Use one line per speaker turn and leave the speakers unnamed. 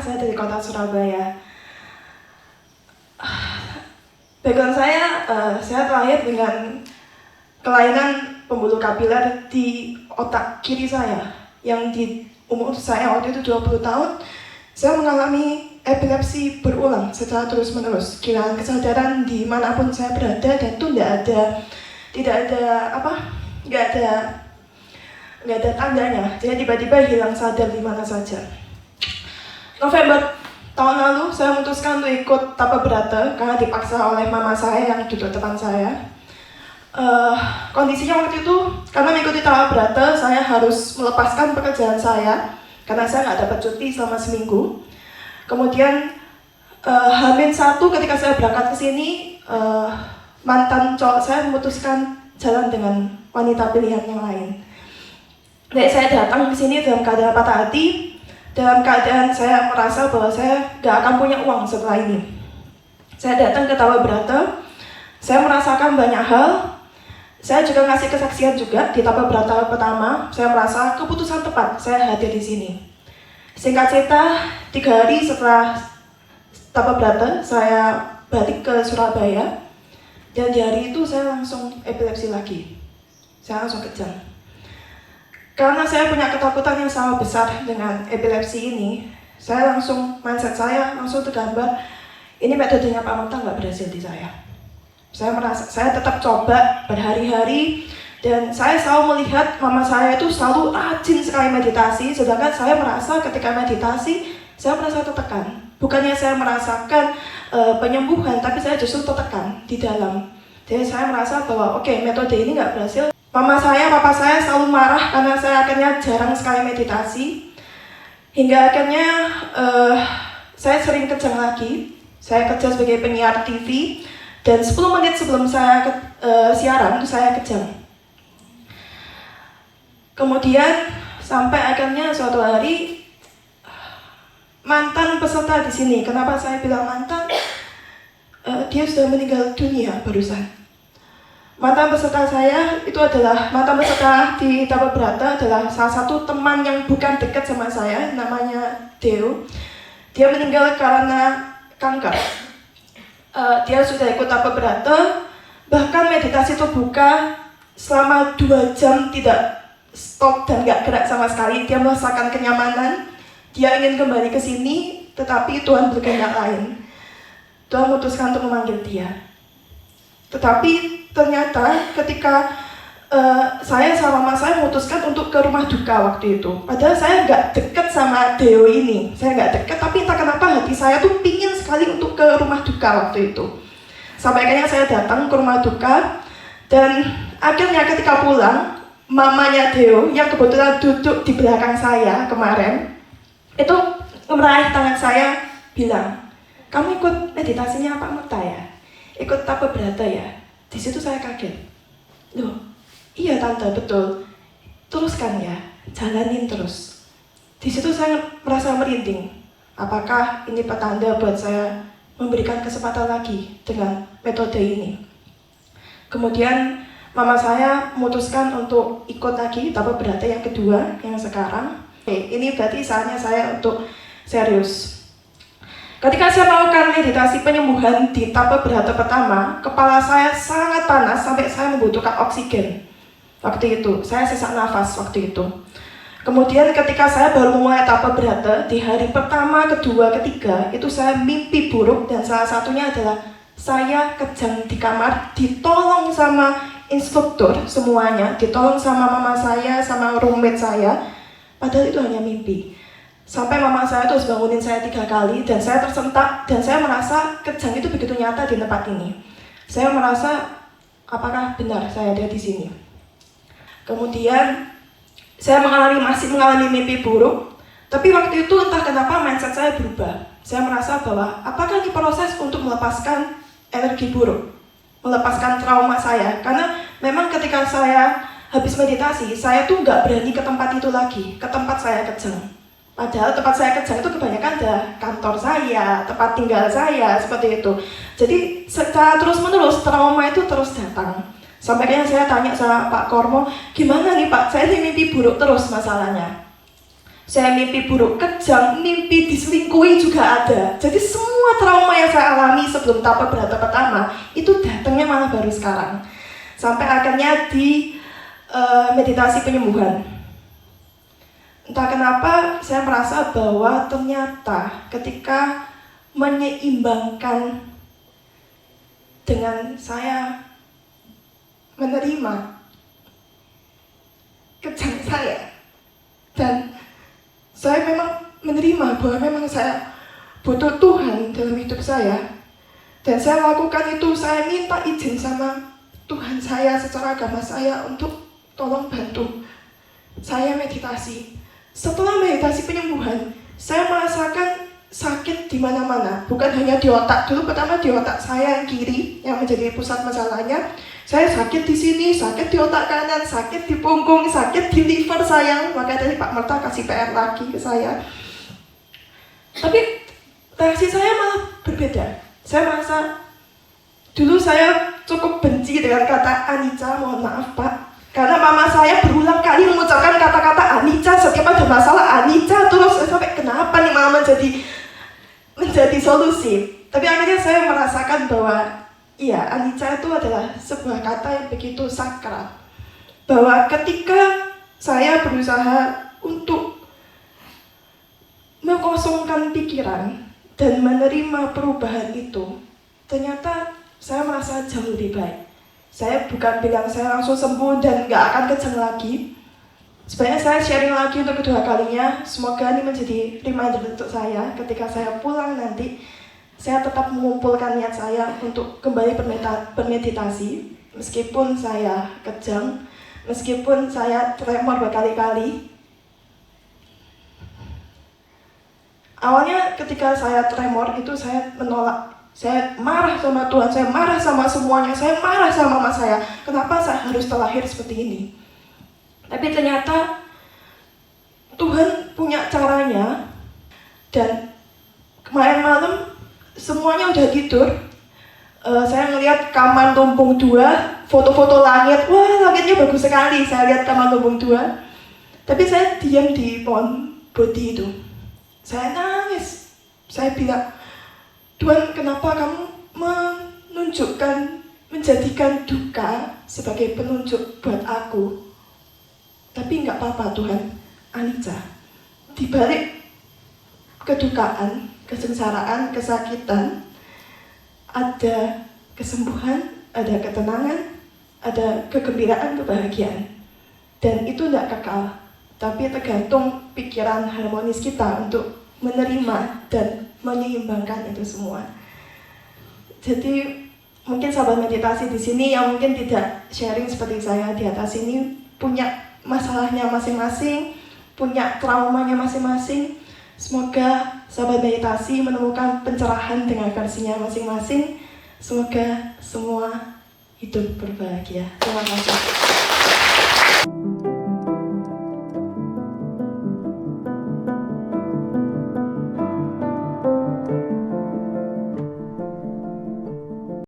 saya dari kota Surabaya. Background saya terlahir dengan kelainan pembuluh kapiler di otak kiri saya. Yang di umur saya waktu itu 20 tahun, saya mengalami epilepsi berulang secara terus-menerus. Kehilangan kesadaran dimanapun saya berada, dan itu nggak ada tandanya. Jadi tiba-tiba hilang sadar di mana saja. November tahun lalu saya memutuskan untuk ikut Tapa Brata karena dipaksa oleh mama saya yang duduk depan saya. Kondisinya waktu itu karena mengikuti Tapa Brata, saya harus melepaskan pekerjaan saya karena saya nggak dapat cuti selama seminggu. Kemudian H-1 ketika saya berangkat ke sini, mantan cowok saya memutuskan jalan dengan wanita pilihan yang lain. Jadi saya datang ke sini dalam keadaan patah hati, dalam keadaan saya merasa bahwa saya gak akan punya uang setelah ini. Saya datang ke Tapa Brata, saya merasakan banyak hal. Saya juga ngasih kesaksian juga di Tapa Brata pertama. Saya merasa keputusan tepat saya hadir di sini. Singkat cerita, 3 hari setelah Tapa Brata, saya balik ke Surabaya. Dan di hari itu saya langsung epilepsi lagi. Saya langsung kejang. Karena saya punya ketakutan yang sangat besar dengan epilepsi ini, mindset saya langsung tergambar, ini metodenya Pak Mata nggak berhasil di saya. Saya tetap coba berhari-hari, dan saya selalu melihat mama saya itu selalu rajin sekali meditasi, sedangkan saya merasa ketika meditasi, saya merasa tertekan. Bukannya saya merasakan penyembuhan, tapi saya justru tertekan di dalam. Jadi saya merasa bahwa oke, metode ini nggak berhasil. Mama saya, papa saya selalu marah karena saya akhirnya jarang sekali meditasi. Hingga akhirnya saya sering kejang lagi. Saya kerja sebagai penyiar TV, dan 10 menit sebelum saya siaran, saya kejang. Kemudian sampai akhirnya suatu hari, mantan peserta di sini, kenapa saya bilang mantan? Dia sudah meninggal dunia barusan. Mantan peserta saya itu adalah mantan peserta di Tapa Brata adalah salah satu teman yang bukan dekat sama saya, namanya Deo. Dia meninggal karena kanker. Dia sudah ikut Tapa Brata, bahkan meditasi terbuka selama 2 jam tidak stop dan gak gerak sama sekali. Dia merasakan kenyamanan. Dia ingin kembali ke sini, tetapi Tuhan berkehendak lain. Tuhan memutuskan untuk memanggil dia. Tetapi ternyata ketika saya sama mama saya memutuskan untuk ke rumah duka waktu itu. Padahal saya nggak deket sama Deo ini. Saya nggak deket, tapi entah kenapa hati saya tuh pingin sekali untuk ke rumah duka waktu itu. Sampai akhirnya saya datang ke rumah duka, dan akhirnya ketika pulang, mamanya Deo yang kebetulan duduk di belakang saya kemarin, itu meraih tangan saya, bilang, "Kamu ikut meditasinya Pak Meta ya? Ikut Tapa Brata ya?" Di situ saya kaget. Loh, iya tante, betul. Teruskan ya, jalanin terus. Di situ saya merasa merinding. Apakah ini petanda buat saya memberikan kesempatan lagi dengan metode ini? Kemudian mama saya memutuskan untuk ikut lagi Tapa Brata yang kedua, yang sekarang. Ini berarti saatnya saya untuk serius. Ketika saya melakukan meditasi penyembuhan di Tapa Brata pertama, kepala saya sangat panas sampai saya membutuhkan oksigen. Waktu itu, saya sesak nafas waktu itu. Kemudian ketika saya baru memulai Tapa Brata, di hari pertama, kedua, ketiga, itu saya mimpi buruk, dan salah satunya adalah saya kejang di kamar, ditolong sama instruktur semuanya, ditolong sama mama saya, sama roommate saya, padahal itu hanya mimpi. Sampai mama saya terus bangunin saya 3 kali, dan saya tersentak, dan saya merasa kejang itu begitu nyata di tempat ini. Saya merasa, apakah benar saya ada di sini? Kemudian saya masih mengalami mimpi buruk, tapi waktu itu entah kenapa mindset saya berubah. Saya merasa bahwa apakah ini proses untuk melepaskan energi buruk, melepaskan trauma saya, karena memang ketika saya habis meditasi, saya tuh nggak berani ke tempat itu lagi, ke tempat saya kejang. Padahal tempat saya kejang itu kebanyakan ada kantor saya, tempat tinggal saya, seperti itu. Jadi secara terus-menerus trauma itu terus datang. Sampai akhirnya saya tanya sama Pak Kormo, gimana nih Pak, saya ini mimpi buruk terus masalahnya. Saya mimpi buruk kejang, mimpi diselingkuhi juga ada. Jadi semua trauma yang saya alami sebelum tapa berata pertama itu datangnya malah baru sekarang. Sampai akhirnya di meditasi penyembuhan. Entah kenapa saya merasa bahwa ternyata ketika menyeimbangkan dengan saya menerima kejang saya, dan saya memang menerima bahwa memang saya butuh Tuhan dalam hidup saya, dan saya lakukan itu. Saya minta izin sama Tuhan saya secara agama saya untuk tolong bantu saya meditasi. Setelah meditasi penyembuhan, saya merasakan sakit di mana-mana, bukan hanya di otak. Dulu pertama di otak saya yang kiri yang menjadi pusat masalahnya. Saya sakit di sini, sakit di otak kanan, sakit di punggung, sakit di liver saya. Makanya tadi Pak Merta kasih PR lagi ke saya. Tapi reaksi saya malah berbeda. Saya merasa dulu saya cukup benci dengan kata anicca, mohon maaf Pak. Karena mama saya berulang kali mengucapkan kata-kata anicca setiap ada masalah anicca. Terus saya sampai kenapa nih mama menjadi solusi. Tapi akhirnya saya merasakan bahwa iya, anicca itu adalah sebuah kata yang begitu sakral. Bahwa ketika saya berusaha untuk mengosongkan pikiran dan menerima perubahan itu, ternyata saya merasa jauh lebih baik. Saya bukan bilang saya langsung sembuh dan gak akan kejang lagi. Sebenarnya saya sharing lagi untuk kedua kalinya. Semoga ini menjadi reminder untuk saya ketika saya pulang nanti. Saya tetap mengumpulkan niat saya untuk kembali bermeditasi. Meskipun saya kejang, meskipun saya tremor berkali-kali. Awalnya ketika saya tremor itu saya menolak. Saya marah sama Tuhan, saya marah sama semuanya, saya marah sama mama saya. Kenapa saya harus terlahir seperti ini? Tapi ternyata Tuhan punya caranya. Dan kemarin malam semuanya udah tidur. Saya ngelihat kamar lumbung 2, foto-foto langit. Wah, langitnya bagus sekali. Saya lihat kamar lumbung 2. Tapi saya diam di pohon bodi itu. Saya nangis. Saya bilang, Tuhan, kenapa kamu menjadikan duka sebagai penunjuk buat aku? Tapi nggak apa-apa Tuhan, anicca. Di balik kedukaan, kesengsaraan, kesakitan, ada kesembuhan, ada ketenangan, ada kegembiraan, kebahagiaan. Dan itu nggak kekal, tapi tergantung pikiran harmonis kita untuk menerima dan menyeimbangkan itu semua. Jadi mungkin sahabat meditasi di sini yang mungkin tidak sharing seperti saya di atas ini punya masalahnya masing-masing, punya traumanya masing-masing. Semoga sahabat meditasi menemukan pencerahan dengan versinya masing-masing. Semoga semua hidup berbahagia. Terima kasih.